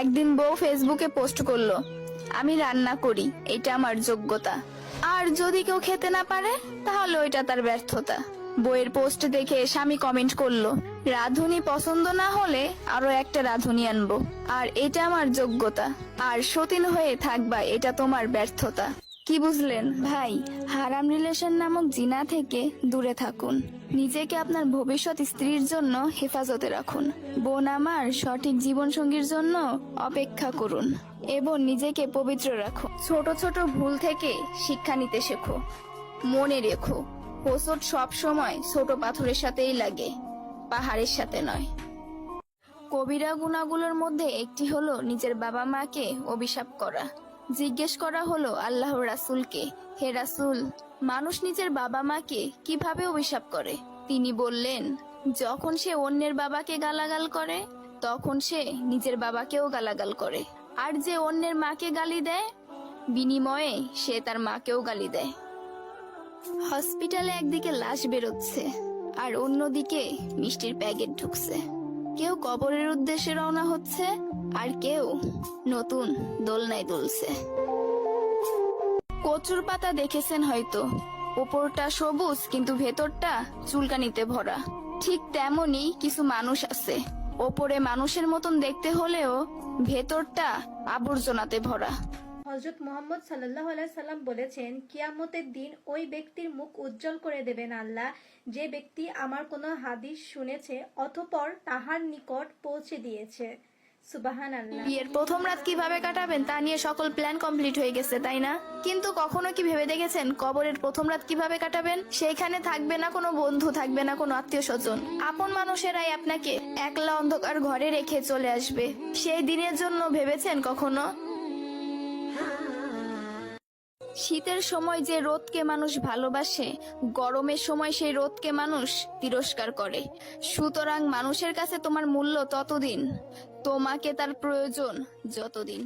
একদিন বউ ফেসবুকে পোস্ট করলো, আমি রান্না করি, এটা আমার যোগ্যতা। আর যদি কেউ খেতে না পারে তাহলে ওইটা তার ব্যর্থতা। বইয়ের পোস্ট দেখে স্বামী কমেন্ট করলো, রাঁধুনি পছন্দ না হলে আরো একটা রাঁধুনি আনবো, আর এটা আমার যোগ্যতা। আর সতীন হয়ে থাকবা, এটা তোমার ব্যর্থতা। কি বুঝলেন ভাই? হারাম রিলেশন নামক জিনা থেকে দূরে থাকুন। নিজেকে আপনার ভবিষ্যৎ স্ত্রীর জন্য হেফাজতে রাখুন। বোন আমার, সঠিক জীবন সঙ্গীর জন্য অপেক্ষা করুন এবং নিজেকে পবিত্র রাখো। ছোট ছোট ভুল থেকে শিক্ষা নিতে শেখো। মনে রেখো, হোঁচট সব সময় ছোট পাথরের সাথেই লাগে, পাহাড়ের সাথে নয়। কবিরা গুনাহগুলোর মধ্যে একটি হলো নিজের বাবা মাকে অভিশাপ করা। জিজ্ঞেস করা হলো আল্লাহর রাসূলকে, হে রাসূল, মানুষ নিজের বাবা মাকে কিভাবে অভিশাপ করে? তিনি বললেন, যখন সে অন্যের বাবাকে গালাগাল করে তখন সে নিজের বাবাকেও গালাগাল করে। আর যে অন্যের মাকে গালি দেয়, বিনিময়ে সে তার মাকেও গালি দেয়। হসপিটালে একদিকে লাশ বেরোচ্ছে আর অন্যদিকে মিষ্টির প্যাকেট ঢুকছে। কেউ কবরের উদ্দেশ্যে রওনা হচ্ছে আর কেউ নতুন দোলনায় দুলছে। কচুর পাতা দেখেছেন হয়তো, উপরটা সবুজ কিন্তু ভেতরটা চুলকানিতে ভরা। ঠিক তেমনি কিছু মানুষ আছে, ওপরে মানুষের মতন দেখতে হলেও ভেতরটা আবর্জনাতে ভরা। হযরত মুহাম্মদ সাল্লাল্লাহু আলাইহি সাল্লাম বলেছেন, কিয়ামতের দিন ওই ব্যক্তির মুখ উজ্জ্বল করে দেবেন আল্লাহ, যে ব্যক্তি আমার কোনো হাদিস শুনেছে অতঃপর তাহার নিকট পৌঁছে দিয়েছে। সুবহানাল্লাহ। বিয়ের প্রথম রাত কিভাবে কাটাবেন তা নিয়ে সকল প্ল্যান কমপ্লিট হয়ে গেছে, তাই না? কিন্তু কখনো কি ভেবে দেখেছেন কবরের প্রথম রাত কিভাবে কাটাবেন? সেইখানে থাকবে না কোনো বন্ধু, থাকবে না কোনো আত্মীয় স্বজন। আপন মানুষেরাই আপনাকে একলা অন্ধকার ঘরে রেখে চলে আসবে। সেই দিনের জন্য ভেবেছেন কখনো? শীতের সময় যে রোদকে মানুষ ভালোবাসে, গরমের সময় সেই রোদকে মানুষ তিরস্কার করে। সুতরাং মানুষের কাছে তোমার মূল্য ততদিন, তোমাকে তার প্রয়োজন যতদিন।